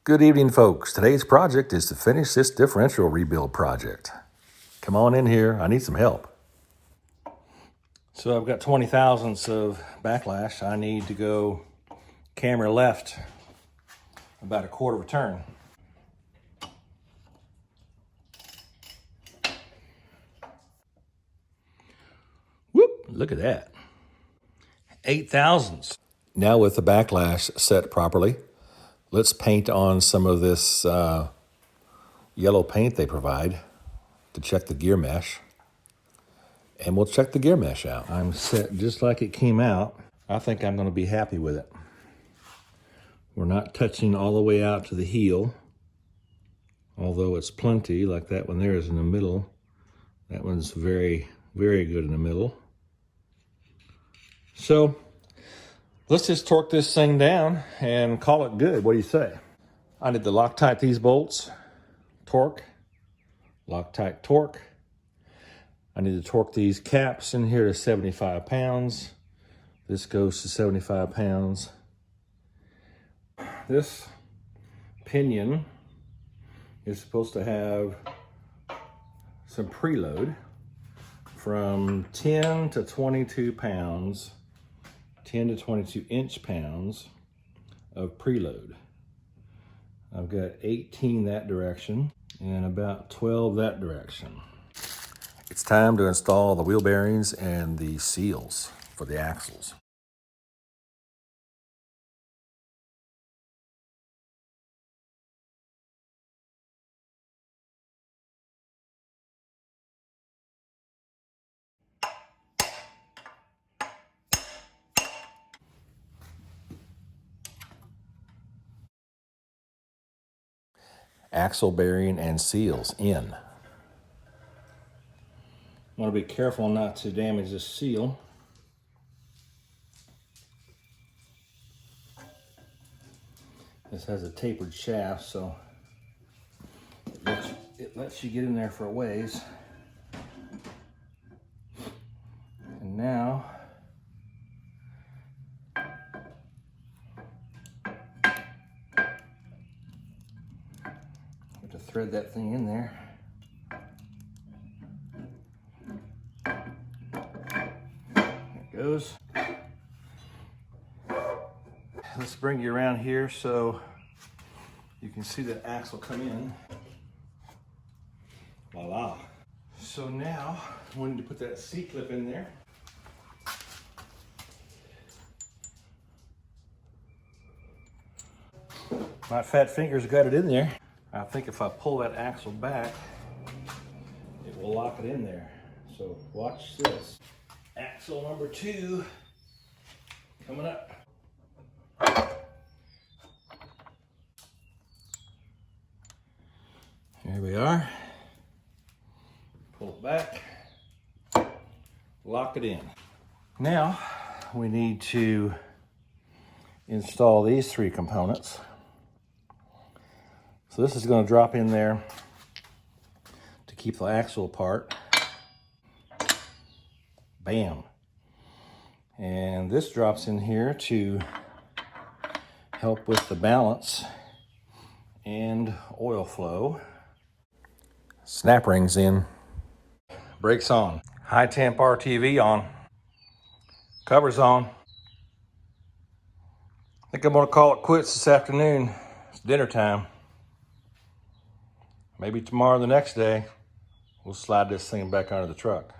Good evening, folks. Today's project is to finish this differential rebuild project. Come on in here. I need some help. So I've got 20 thousandths of backlash. I need to go camera left about a quarter of a turn. Whoop, look at that. 8 thousandths. Now with the backlash set properly, let's paint on some of this yellow paint they provide to check the gear mesh. And we'll check the gear mesh out. I'm set just like it came out. I think I'm going to be happy with it. We're not touching all the way out to the heel, although it's plenty, like that one there is in the middle. That one's very, very good in the middle. So let's just torque this thing down and call it good. What do you say? I need to Loctite these bolts, torque, Loctite torque. I need to torque these caps in here to 75 pounds. This goes to 75 pounds. This pinion is supposed to have some preload from 10 to 22 pounds, 10 to 22 inch-pounds of preload. I've got 18 that direction and about 12 that direction. It's time to install the wheel bearings and the seals for the axles. Axle bearing and seals in. Want to be careful not to damage this seal. This has a tapered shaft, so it lets you get in there for a ways. And now have to thread that thing in there. Goes. Let's bring you around here so you can see that axle come in. Voila. So now we need to put that C-clip in there. My fat fingers got it in there. I think if I pull that axle back, it will lock it in there. So watch this. Axle number 2 coming up. Here we are. Pull it back, lock it in. Now we need to install these 3 components. So this is going to drop in there to keep the axle apart. Bam. And this drops in here to help with the balance and oil flow. Snap rings in. Brakes on. High temp RTV on. Covers on. I think I'm gonna call it quits this afternoon. It's dinner time. Maybe tomorrow or the next day, we'll slide this thing back under the truck.